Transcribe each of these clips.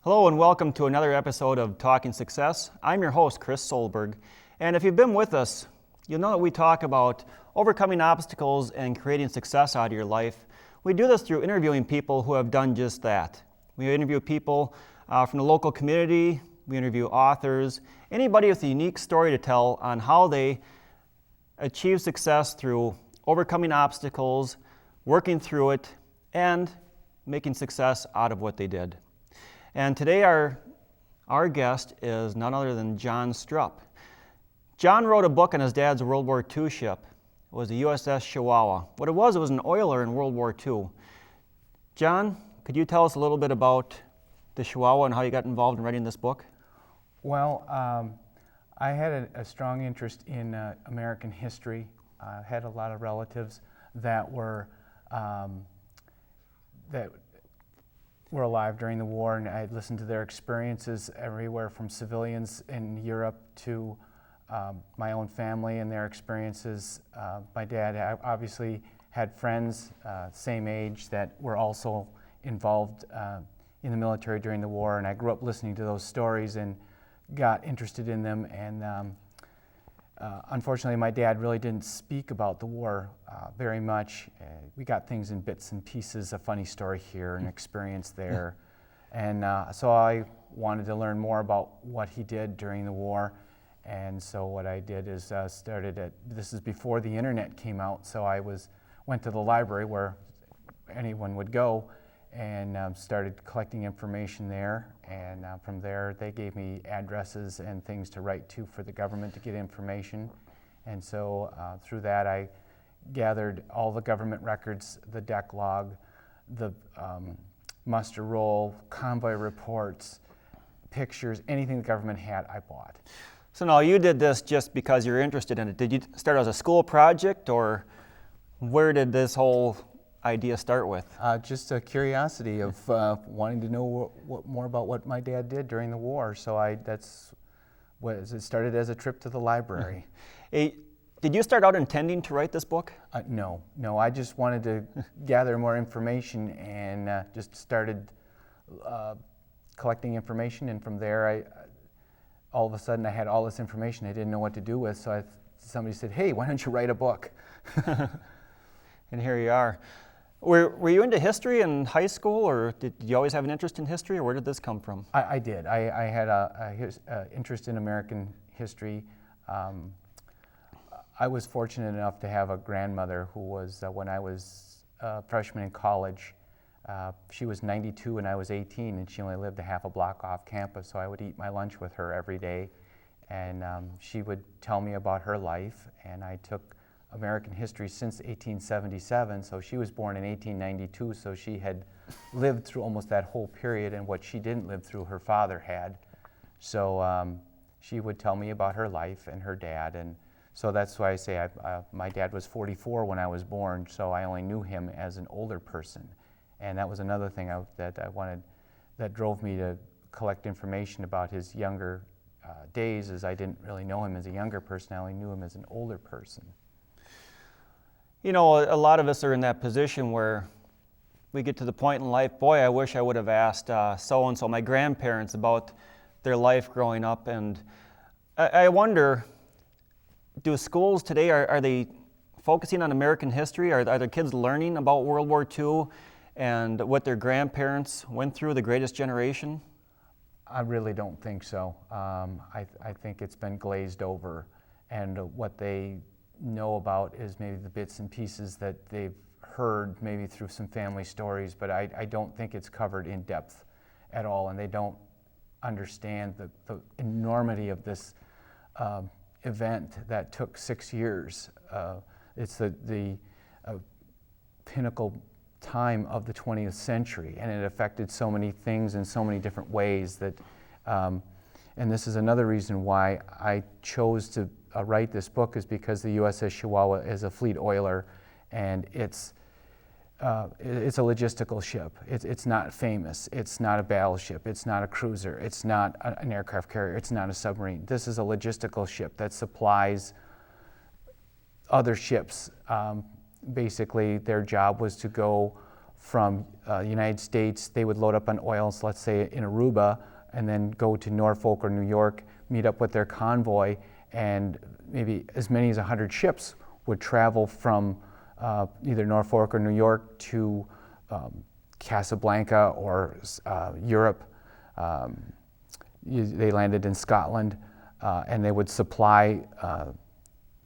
Hello and welcome to another episode of Talking Success. I'm your host, Chris Solberg, and if you've been with us, you'll know that we talk about overcoming obstacles and creating success out of your life. We do this through interviewing people who have done just that. We interview people from the local community, we interview authors, anybody with a unique story to tell on how they achieve success through overcoming obstacles, working through it, and making success out of what they did. And today our guest is none other than John Strupp. John wrote a book on his dad's World War II ship. It was the USS Chiwawa. What it was an oiler in World War II. John, could you tell us a little bit about the Chiwawa and how you got involved in writing this book? Well, I had a strong interest in American history. I had a lot of relatives that were alive during the war, and I listened to their experiences everywhere from civilians in Europe to my own family and their experiences. My dad obviously had friends same age that were also involved in the military during the war, and I grew up listening to those stories and got interested in them. And unfortunately, my dad really didn't speak about the war very much. We got things in bits and pieces, a funny story here, an experience there. And so I wanted to learn more about what he did during the war. And so what I did is this is before the internet came out, so I went to the library where anyone would go and started collecting information there. And from there, they gave me addresses and things to write to for the government to get information. And so through that, I gathered all the government records, the deck log, the muster roll, convoy reports, pictures, anything the government had, I bought. So now you did this just because you're interested in it. Did you start as a school project, or where did this whole idea start with? Just a curiosity of wanting to know more about what my dad did during the war. So it started as a trip to the library. Did you start out intending to write this book? No. I just wanted to gather more information and just started collecting information. And from there, all of a sudden, I had all this information I didn't know what to do with. So somebody said, "Hey, why don't you write a book?" And here you are. Were you into history in high school, or did you always have an interest in history, or where did this come from? I did. I had an interest in American history. I was fortunate enough to have a grandmother who was, when I was a freshman in college, she was 92 and I was 18, and she only lived a half a block off campus, so I would eat my lunch with her every day, and she would tell me about her life. And I took American history since 1877, so she was born in 1892, so she had lived through almost that whole period, and what she didn't live through, her father had. So she would tell me about her life and her dad, and so that's why I say my dad was 44 when I was born, so I only knew him as an older person. And that was another thing that drove me to collect information about his younger days, is I didn't really know him as a younger person, I only knew him as an older person. You know, a lot of us are in that position where we get to the point in life, boy, I wish I would have asked so-and-so, my grandparents, about their life growing up. And I wonder, do schools today, are they focusing on American history? Are their kids learning about World War II and what their grandparents went through, the greatest generation? I really don't think so. I think it's been glazed over, and what they know about is maybe the bits and pieces that they've heard maybe through some family stories, but I don't think it's covered in depth at all, and they don't understand the enormity of this event that took 6 years. It's the pinnacle time of the 20th century, and it affected so many things in so many different ways that, and this is another reason why I chose to write this book, is because the USS Chiwawa is a fleet oiler, and it's a logistical ship. It's not famous. It's not a battleship. It's not a cruiser. It's not an aircraft carrier. It's not a submarine. This is a logistical ship that supplies other ships. Basically, their job was to go from the United States. They would load up on oil, so let's say in Aruba, and then go to Norfolk or New York, meet up with their convoy, and maybe as many as 100 ships would travel from either Norfolk or New York to Casablanca or Europe. They landed in Scotland, and they would supply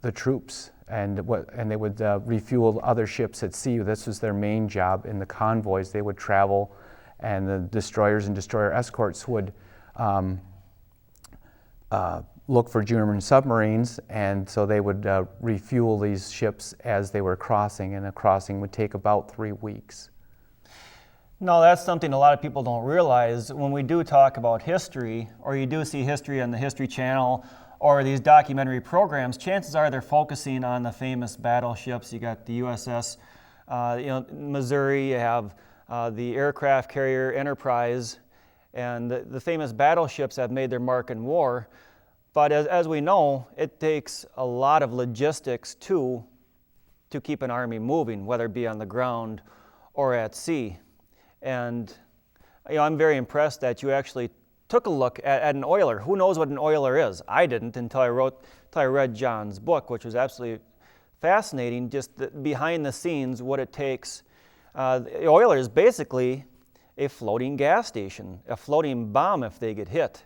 the troops, and they would refuel other ships at sea. This was their main job in the convoys. They would travel, and the destroyers and destroyer escorts would look for German submarines, and so they would refuel these ships as they were crossing, and a crossing would take about 3 weeks. No, that's something a lot of people don't realize. When we do talk about history, or you do see history on the History Channel or these documentary programs, chances are they're focusing on the famous battleships. You got the USS Missouri, you have the aircraft carrier Enterprise, and the famous battleships have made their mark in war. But as we know, it takes a lot of logistics to keep an army moving, whether it be on the ground or at sea. And I'm very impressed that you actually took a look at an oiler. Who knows what an oiler is? I didn't until I read John's book, which was absolutely fascinating, just behind the scenes, what it takes. The oiler is basically a floating gas station, a floating bomb if they get hit.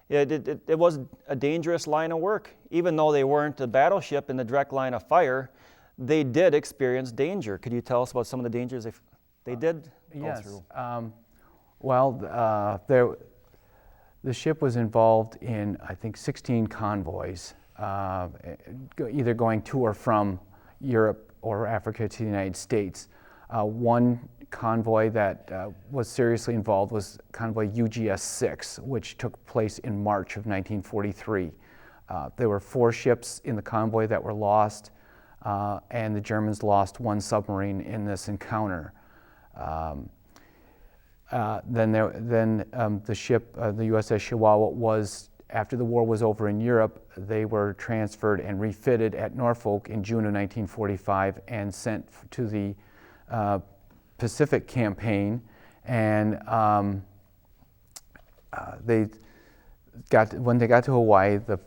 It was a dangerous line of work. Even though they weren't a battleship in the direct line of fire, they did experience danger. Could you tell us about some of the dangers they did go through? The ship was involved in, I think, 16 convoys, either going to or from Europe or Africa to the United States. One convoy that was seriously involved was convoy USS 6, which took place in March of 1943. There were 4 ships in the convoy that were lost, and the Germans lost 1 submarine in this encounter. Then the ship, the USS Chiwawa, was, after the war was over in Europe, they were transferred and refitted at Norfolk in June of 1945 and sent to the Pacific campaign. And when they got to Hawaii, the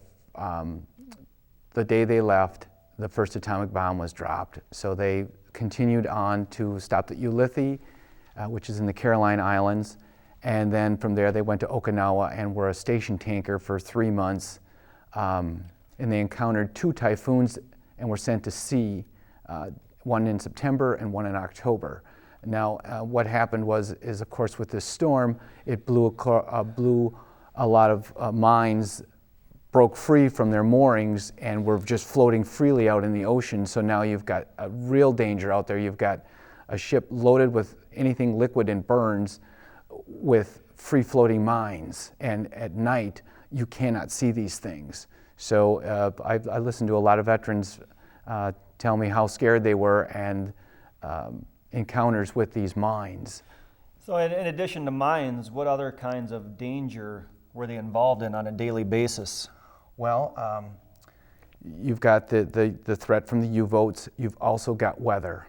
day they left, the first atomic bomb was dropped. So they continued on to stop at Ulithi, which is in the Caroline Islands, and then from there they went to Okinawa and were a station tanker for 3 months. And they encountered 2 typhoons and were sent to sea, one in September and one in October. Now, what happened is of course with this storm, it blew a lot of mines, broke free from their moorings, and were just floating freely out in the ocean. So now you've got a real danger out there. You've got a ship loaded with anything liquid and burns with free-floating mines, and at night you cannot see these things. So I listened to a lot of veterans tell me how scared they were and encounters with these mines. So in addition to mines, what other kinds of danger were they involved in on a daily basis? Well, you've got the threat from the U-boats. You've also got weather.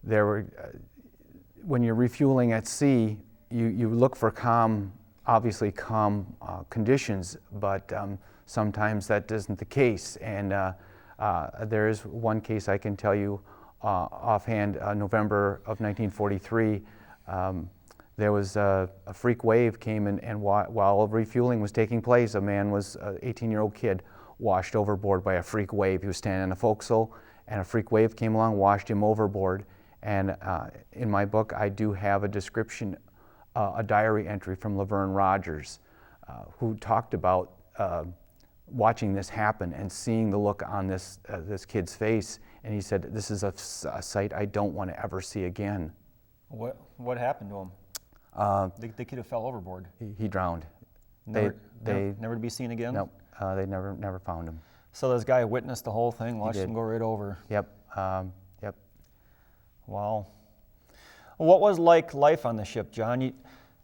When you're refueling at sea, you look for obviously calm conditions, but sometimes that isn't the case. And there is one case I can tell you offhand. November of 1943, there was a freak wave came in, and while refueling was taking place, an 18-year-old kid, washed overboard by a freak wave. He was standing on a forecastle, and a freak wave came along, washed him overboard. And in my book, I do have a description, a diary entry from Laverne Rogers, who talked about watching this happen and seeing the look on this kid's face. And he said, "This is a sight I don't want to ever see again." What happened to him? The kid who fell overboard. He drowned. Never to be seen again? Nope. They never found him. So this guy witnessed the whole thing, watched him go right over. Yep. Wow. What was life on the ship, John?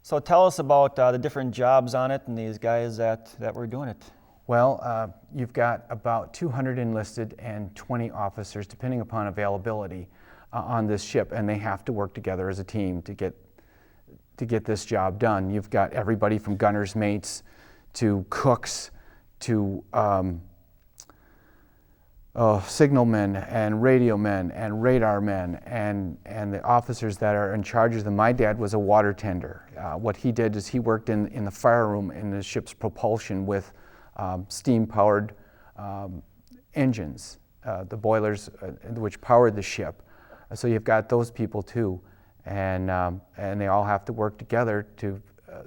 So tell us about the different jobs on it and these guys that were doing it. Well, you've got about 200 enlisted and 20 officers, depending upon availability. on this ship, and they have to work together as a team to get this job done. You've got everybody from gunner's mates to cooks to signalmen and radio men and radar men and the officers that are in charge of them. My dad was a water tender. What he did is he worked in the fire room in the ship's propulsion with steam-powered engines, the boilers which powered the ship. So you've got those people too, and they all have to work together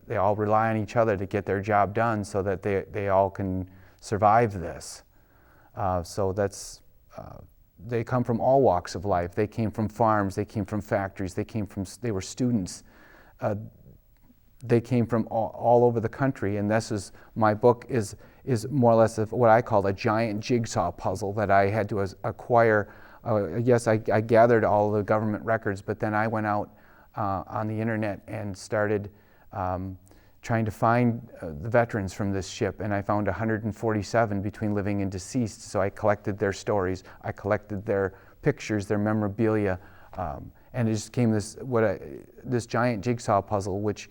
they all rely on each other to get their job done so that they all can survive this. So they come from all walks of life. They came from farms, they came from factories, they were students. They came from all over the country, and my book is more or less of what I call a giant jigsaw puzzle that I had to acquire. Yes, I gathered all the government records, but then I went out on the internet and started trying to find the veterans from this ship, and I found 147 between living and deceased. So I collected their stories, I collected their pictures, their memorabilia, and it just came this giant jigsaw puzzle, which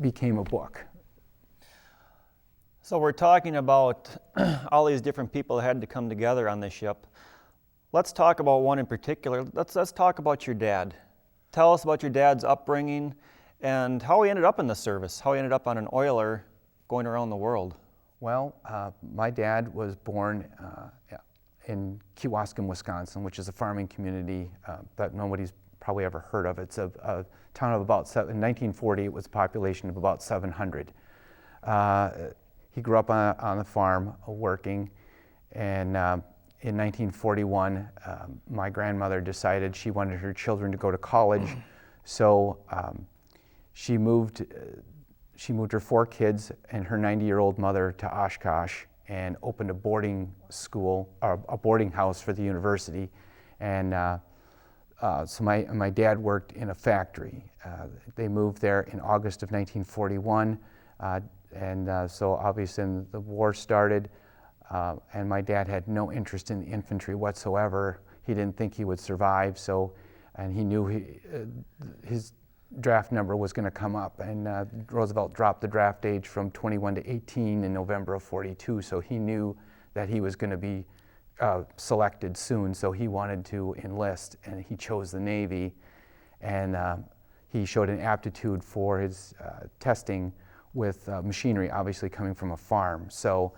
became a book. So we're talking about all these different people that had to come together on this ship. Let's talk about one in particular. Let's talk about your dad. Tell us about your dad's upbringing and how he ended up in the service, how he ended up on an oiler going around the world. Well, my dad was born in Kewaskum, Wisconsin, which is a farming community that nobody's probably ever heard of. It's a town of about in 1940, it was a population of about 700. He grew up on a farm working, and in 1941, my grandmother decided she wanted her children to go to college, so she moved her 4 kids and her 90-year-old mother to Oshkosh and opened a boarding school, or a boarding house for the university. And so my dad worked in a factory. They moved there in August of 1941, and so obviously the war started, and my dad had no interest in the infantry whatsoever. He didn't think he would survive, and he knew his draft number was going to come up, and Roosevelt dropped the draft age from 21 to 18 in November of 42, so he knew that he was going to be selected soon, so he wanted to enlist, and he chose the Navy, and he showed an aptitude for his testing with machinery, obviously coming from a farm. So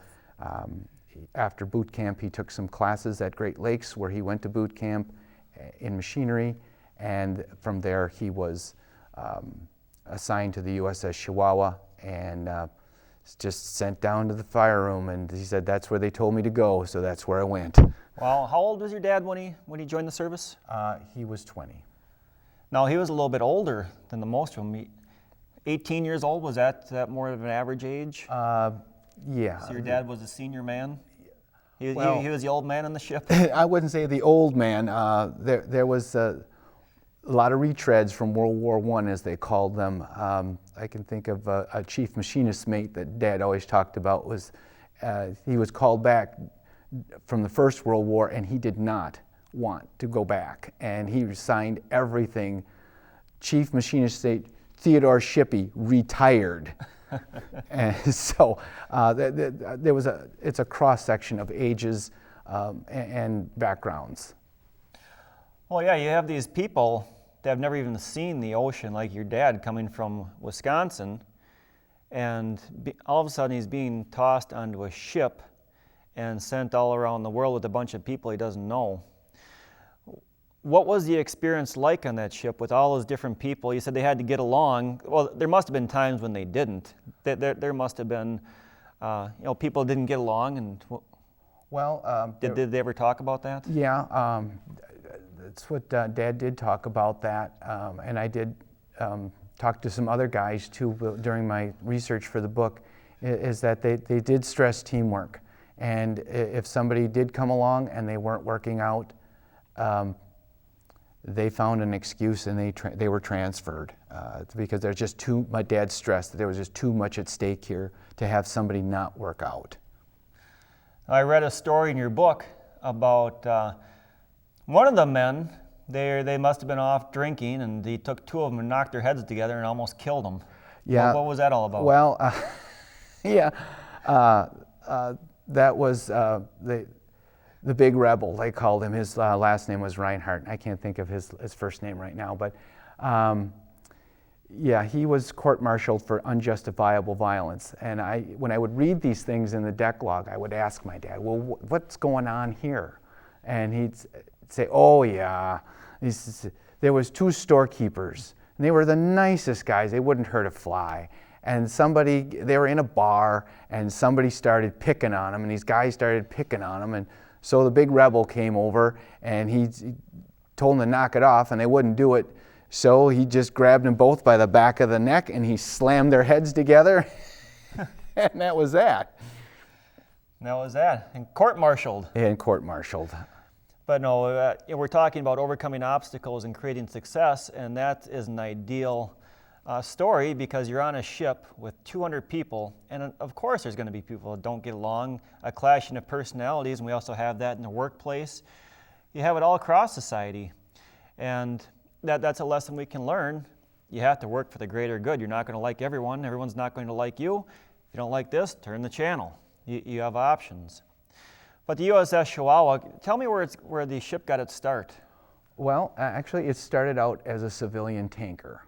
after boot camp, he took some classes at Great Lakes, where he went to boot camp in machinery, and from there he was assigned to the USS Chiwawa and just sent down to the fire room, and he said that's where they told me to go, so that's where I went. Well, how old was your dad when he joined the service? He was 20. Now, he was a little bit older than the most of them. 18 years old, was that more of an average age? Yeah. So your dad was a senior man? He was the old man on the ship? I wouldn't say the old man. There was a lot of retreads from World War I, as they called them. I can think of a chief machinist mate that Dad always talked about. He was called back from the First World War, and he did not want to go back. And he signed everything. Chief machinist mate Theodore Shippey retired. And so it's a cross-section of ages and backgrounds. Well, yeah, you have these people that have never even seen the ocean, like your dad coming from Wisconsin, and all of a sudden he's being tossed onto a ship and sent all around the world with a bunch of people he doesn't know. What was the experience like on that ship with all those different people? You said they had to get along. Well, there must have been times when they didn't. There must have been, people didn't get along. And did they ever talk about that? Yeah, that's what Dad did talk about that, and I did talk to some other guys too during my research for the book. Is that they did stress teamwork, and if somebody did come along and they weren't working out, they found an excuse and they were transferred because there's just my dad stressed that there was just too much at stake here to have somebody not work out. I read a story in your book about one of the men They must have been off drinking, and he took two of them and knocked their heads together and almost killed them. Yeah. What was that all about? Well, yeah, that was the big rebel, they called him. His last name was Reinhardt. I can't think of his first name right now, but yeah, he was court-martialed for unjustifiable violence. And when I would read these things in the deck log, I would ask my dad, well, what's going on here? And he'd say, oh yeah, there was two storekeepers, and they were the nicest guys. They wouldn't hurt a fly. And they were in a bar, and somebody started picking on them, and these guys started picking on them, and so the big rebel came over, and he told them to knock it off, and they wouldn't do it. So he just grabbed them both by the back of the neck, and he slammed their heads together, and that was that. That was that. And court-martialed. And court-martialed. But no, we're talking about overcoming obstacles and creating success, and that is an ideal story because you're on a ship with 200 people, and of course there's going to be people that don't get along, a clashing of personalities, and we also have that in the workplace. You have it all across society, and that's a lesson we can learn. You have to work for the greater good. You're not going to like everyone. Everyone's not going to like you. If you don't like this, turn the channel. You have options. But the USS Chiwawa, tell me where the ship got its start. Well, actually, it started out as a civilian tanker.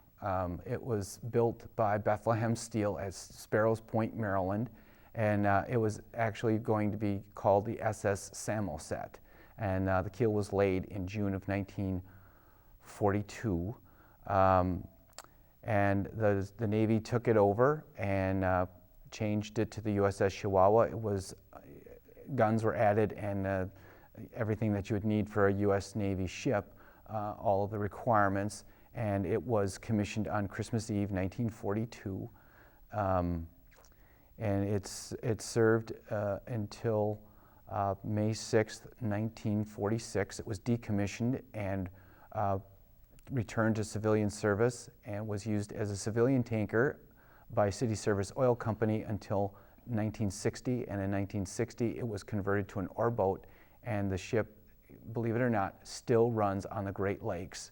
It was built by Bethlehem Steel at Sparrows Point, Maryland, and it was actually going to be called the SS Samoset. And the keel was laid in June of 1942. And the Navy took it over and changed it to the USS Chiwawa. It was guns were added and everything that you would need for a U.S. Navy ship, all of the requirements, and it was commissioned on Christmas Eve, 1942. And it served until May 6th, 1946. It was decommissioned and returned to civilian service and was used as a civilian tanker by City Service Oil Company until 1960, and in 1960 it was converted to an ore boat, and the ship, believe it or not, still runs on the Great Lakes.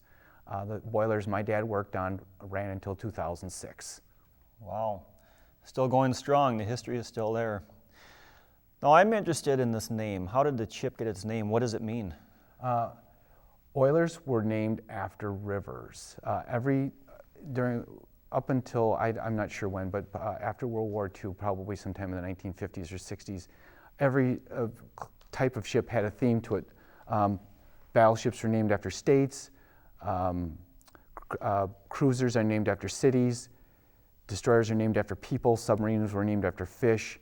The boilers my dad worked on ran until 2006. Wow, still going strong. The history is still there. Now I'm interested in this name. How did the ship get its name? What does it mean? Oilers were named after rivers. Up until, I'm not sure when, but after World War II, probably sometime in the 1950s or 60s, every type of ship had a theme to it. Battleships were named after states, cruisers are named after cities, destroyers are named after people, submarines were named after fish,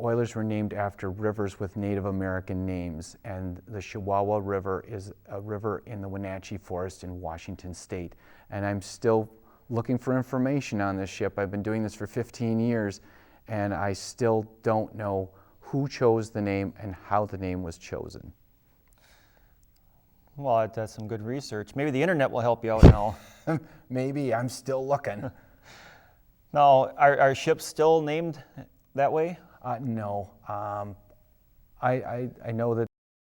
oilers were named after rivers with Native American names, and the Chiwawa River is a river in the Wenatchee Forest in Washington State. And I'm still looking for information on this ship. I've been doing this for 15 years, and I still don't know who chose the name and how the name was chosen. Well, that's some good research. Maybe the internet will help you out now. Maybe, I'm still looking. Now, are ships still named that way? No. I know that